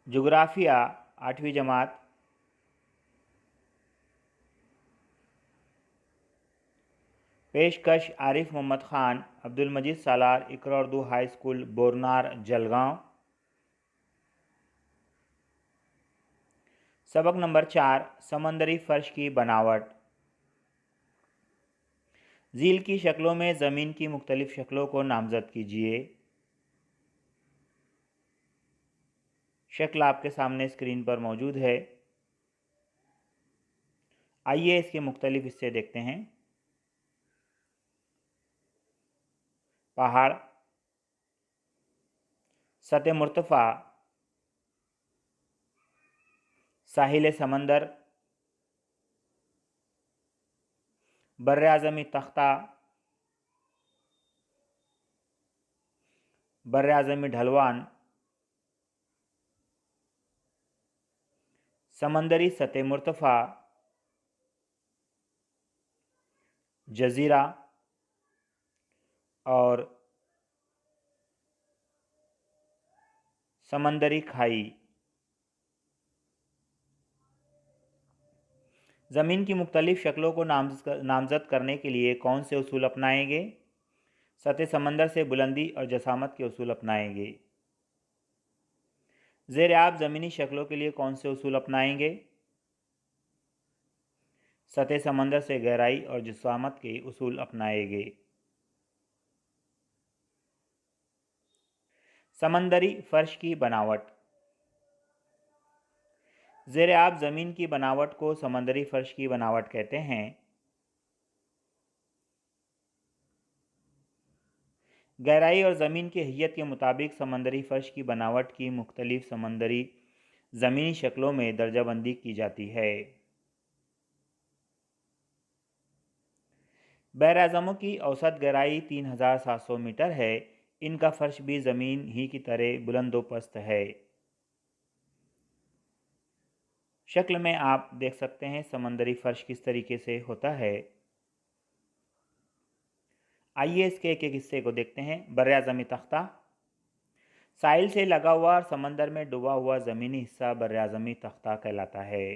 जुग्राफिया 8वीं जमात। पेशकश आरिफ मोहम्मद ख़ान, अब्दुल मजीद सालार, इकरा Urdu high school, बोरनार, Jalgaon. सबक नंबर 4, समंदरी फर्श की बनावट। झील की शक्लों में ज़मीन की मुख्तलिफ शक्लों को नामज़द कीजिए। शक्ल आपके सामने स्क्रीन पर मौजूद है। आइए इसके मुख्तलिफ हिस्से देखते हैं। पहाड़, सतह मुर्तफ़ा, साहिल समंदर, बर्र-ए-आज़मी तख्ता, बर्र-ए-आज़मी ढलवान, समंदरी सतह मुर्तफ़ा, जज़ीरा और समंदरी खाई। ज़मीन की मुख्तलिफ शक्लों को नामज़द करने के लिए कौन से उसूल अपनाएंगे? सतह समंदर से बुलंदी और जसामत के उसूल अपनाएंगे। ज़ेर आब ज़मीनी शक्लों के लिए कौन से उसूल अपनाएंगे? सतह समंदर से गहराई और जसामत के उसूल अपनाएंगे। समंदरी फर्श की बनावट। ज़ेर आब ज़मीन की बनावट को समंदरी फर्श की बनावट कहते हैं। गहराई और ज़मीन की हैयत के मुताबिक समंदरी फर्श की बनावट की मुख्तलिफ समंदरी ज़मीनी शक्लों में दर्जाबंदी की जाती है। बहर-ए-आज़मों की औसत गहराई 3700 मीटर है। इनका फर्श भी ज़मीन ही की तरह बुलंदोपस्त है। शक्ल में आप देख सकते हैं समंदरी फर्श किस तरीके से होता है। आइए इसके एक एक हिस्से को देखते हैं। बर्र-ए-आज़मी तख्ता, साहिल से लगा हुआ और समंदर में डूबा हुआ ज़मीनी हिस्सा बर्र-ए-आज़मी तख्ता कहलाता है।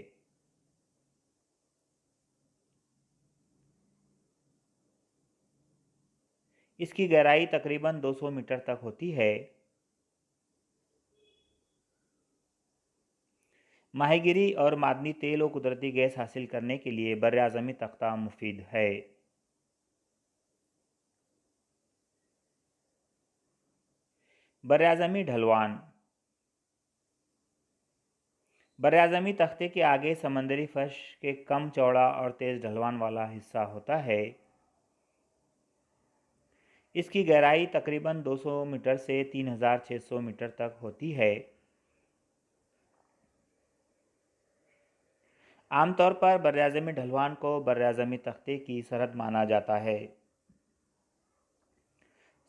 इसकी गहराई तकरीबन 200 मीटर तक होती है। माहीगिरी और मादनी तेल और कुदरती गैस हासिल करने के लिए बर्र-ए-आज़मी तख्ता मुफीद है। बर्र-ए-आज़मी ढलवान, बर्र-ए-आज़मी तख्ते के आगे समंदरी फर्श के कम चौड़ा और तेज़ ढलवान वाला हिस्सा होता है। इसकी गहराई तकरीबन 200 मीटर से 3600 मीटर तक होती है। आमतौर पर बर्र-ए-आज़मी ढलवान को बर्र-ए-आज़मी तख्ते की सरहद माना जाता है।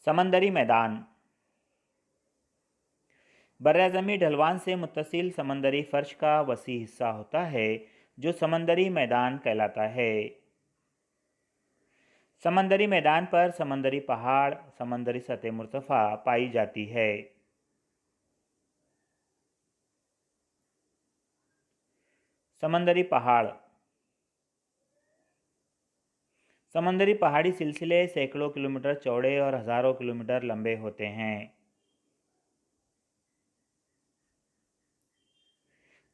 समंदरी मैदान, बर्र-ए-आज़मी ढलवान से मुत्तसिल समंदरी फर्श का वसी हिस्सा होता है जो समंदरी मैदान कहलाता है। समंदरी मैदान पर समंदरी पहाड़, समंदरी सतह मुर्तफ़ा पाई जाती है। समंदरी पहाड़, समंदरी पहाड़ी सिलसिले सैकड़ों किलोमीटर चौड़े और हज़ारों किलोमीटर लंबे होते हैं।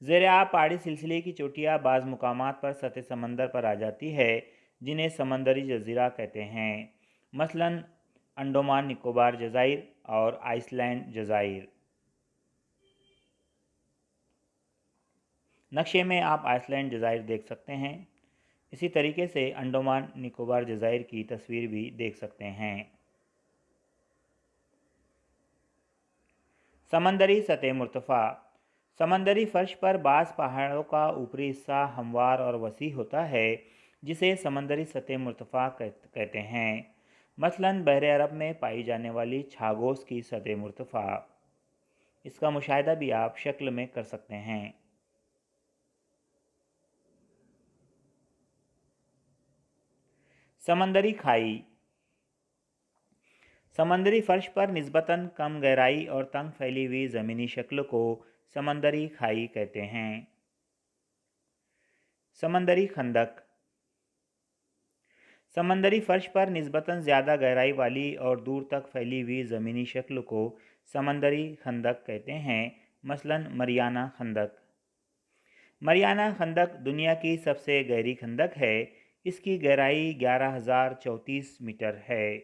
ज़ेर-ए-आब पहाड़ी सिलसिले की चोटियाँ बाज़ मुकामात पर सतह समंदर पर आ जाती है जिन्हें समंदरी जज़ीरा कहते हैं, मसलन अंडमान निकोबार जज़ाइर और आइसलैंड जज़ाइर। नक्शे में आप आइसलैंड जज़ाइर देख सकते हैं। इसी तरीके से अंडमान निकोबार जज़ाइर की तस्वीर भी देख सकते हैं। समंदरी सतह मुर्तफ़ा, समंदरी फर्श पर बाज़ पहाड़ों का ऊपरी हिस्सा हमवार और वसी होता है जिसे समंदरी सतह मुर्तफ़ा कहते हैं, मसलन बहरे अरब में पाई जाने वाली छागोस की सतह मुर्तफ़ा। इसका मुशाहिदा भी आप शक्ल में कर सकते हैं। समंदरी खाई, समंदरी फर्श पर निस्बतन कम गहराई और तंग फैली हुई ज़मीनी शक्ल को समंदरी खाई कहते हैं। समंदरी खंदक। समंदरी फर्श पर निस्बतन ज़्यादा गहराई वाली और दूर तक फैली हुई ज़मीनी शक्ल को समंदरी खंदक कहते हैं, मसलन मरियाना खंदक। मरियाना खंदक दुनिया की सबसे गहरी खंदक है। इसकी गहराई 11,034 मीटर है।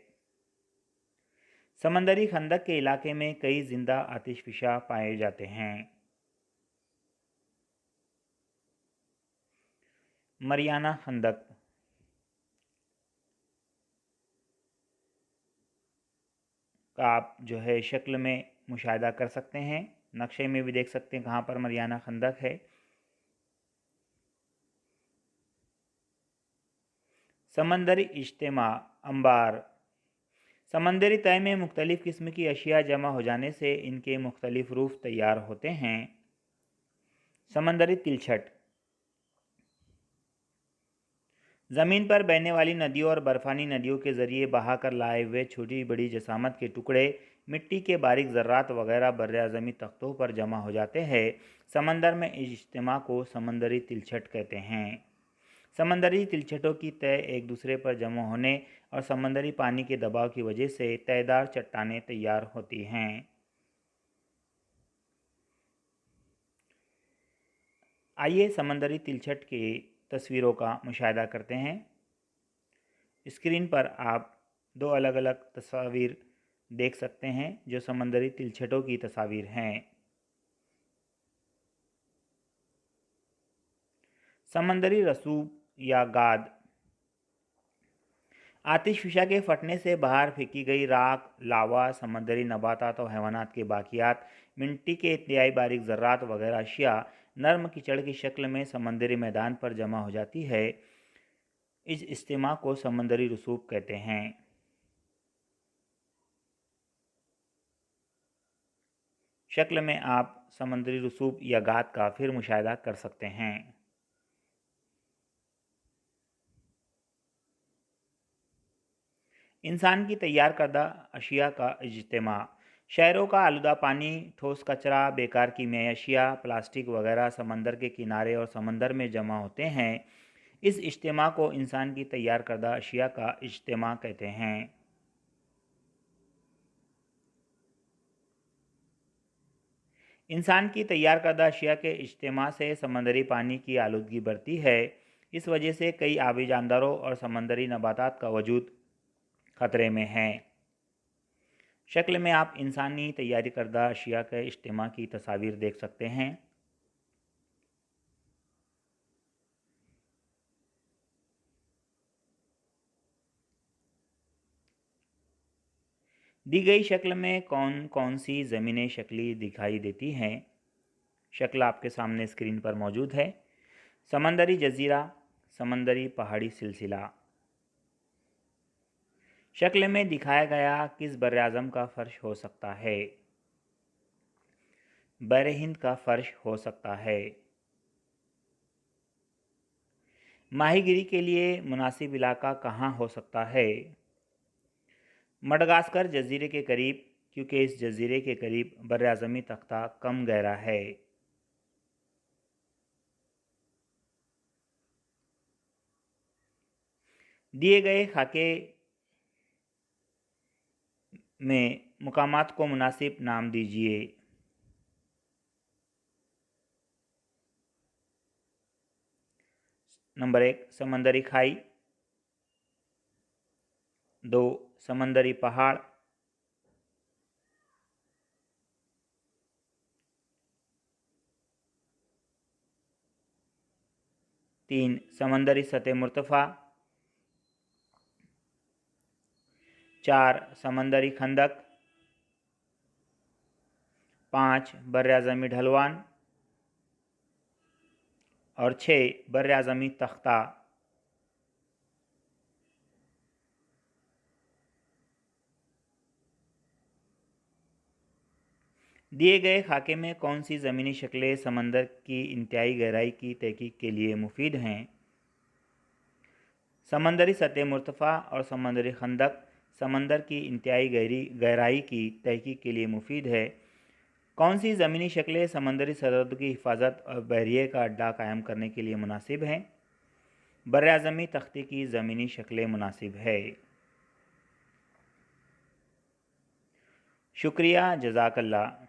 समंदरी खंदक के इलाके में कई जिंदा आतिशफिशा पाए जाते हैं। मरियाना खंदक का आप जो है शक्ल में मुशाहिदा कर सकते हैं, नक्शे में भी देख सकते हैं कहाँ पर मरियाना खंदक है। समंदरी इज्तिमा अंबार। समंदरी तय में मुख्तलिफ़ किस्म की अशिया जमा हो जाने से इनके मुख्तलिफ़ रूप तैयार होते हैं। समंदरी तिलछट। ज़मीन पर बहने वाली नदियों और बर्फ़ानी नदियों के ज़रिए बहा कर लाए हुए छोटी बड़ी जसामत के टुकड़े, मिट्टी के बारीक ज़र्रात वगैरह बर्राज़मी तख्तों पर जमा हो जाते हैं। समंदर में इस इज्तिमा को समंदरी तिलछट कहते हैं। समंदरी तिलछटों की तय एक दूसरे पर जमा होने और समंदरी पानी के दबाव की वजह से तयदार चट्टानें तैयार होती हैं। आइए समंदरी तिलछट की तस्वीरों का मुशाहिदा करते हैं। स्क्रीन पर आप दो अलग अलग तस्वीर देख सकते हैं जो समंदरी तिलछटों की तस्वीर हैं। समंदरी रसूब या गाद। आतिशफिशा के फटने से बाहर फेंकी गई राख, लावा, समंदरी नबातात और हैवानात के बाकियात, मिट्टी के इंतहाई बारीक ज़र्रात वगैरह अशिया नर्म कीचड़ की शक्ल में समंदरी मैदान पर जमा हो जाती है। इस इज्तिमा को समंदरी रसूब कहते हैं। शक्ल में आप समंदरी रसूब या गाद का फिर मुशाहिदा कर सकते हैं। इंसान की तैयार करदा अशिया का इज्तिमा। शहरों का आलूदा पानी, ठोस कचरा, बेकार कीमियाई अशिया, प्लास्टिक वगैरह समंदर के किनारे और समंदर में जमा होते हैं। इस इज्तिमा को इंसान की तैयार करदा अशिया का इज्तिमा कहते हैं। इंसान की तैयार करदा अशिया के इज्तिमा से समंदरी पानी की आलूदगी बढ़ती है। इस वजह से कई आबी जानदारों और समंदरी नबातात का वजूद खतरे में है। शक्ल में आप इंसानी तैयारी करदा अशिया के इज्तिमा की तस्वीर देख सकते हैं। दी गई शक्ल में कौन कौन सी ज़मीनें शक्ली दिखाई देती हैं। शक्ल आपके सामने स्क्रीन पर मौजूद है। समंदरी जजीरा, समंदरी पहाड़ी सिलसिला। शक्ल में दिखाया गया किस बर्राज़म का फ़र्श हो सकता है। बर हिंद का फ़र्श हो सकता है। माहीगिरी के लिए मुनासिब इलाका कहाँ हो सकता है। मडगास्कर जजीरे के करीब, क्योंकि इस जजीरे के करीब बर्राज़मी तख्ता कम गहरा है। दिए गए खाके में मुकामात को मुनासिब नाम दीजिए। नंबर 1 समंदरी खाई, 2 समंदरी पहाड़, 3 समंदरी सतह मुर्तफ़ा, 4 समंदरी खंदक, 5 बर्राज़मी ढलवान और 6 बर्राज़मी तख्ता। दिए गए खाके में कौन सी ज़मीनी शक्लें समंदर की इंतहाई गहराई की तहकीक के लिए मुफीद हैं। समंदरी सतह मुर्तफ़ा और समंदरी खंदक समंदर की इंतहाई गहराई की तहकीक के लिए मुफीद है। कौन सी ज़मीनी शक्लें समंदरी सरहद की हिफाजत और बहरिए का अड्डा कायम करने के लिए मुनासिब हैं? बर्राज़मी तख्ती की ज़मीनी शक्लें मुनासिब है। शुक्रिया, जज़ाकल्लाह।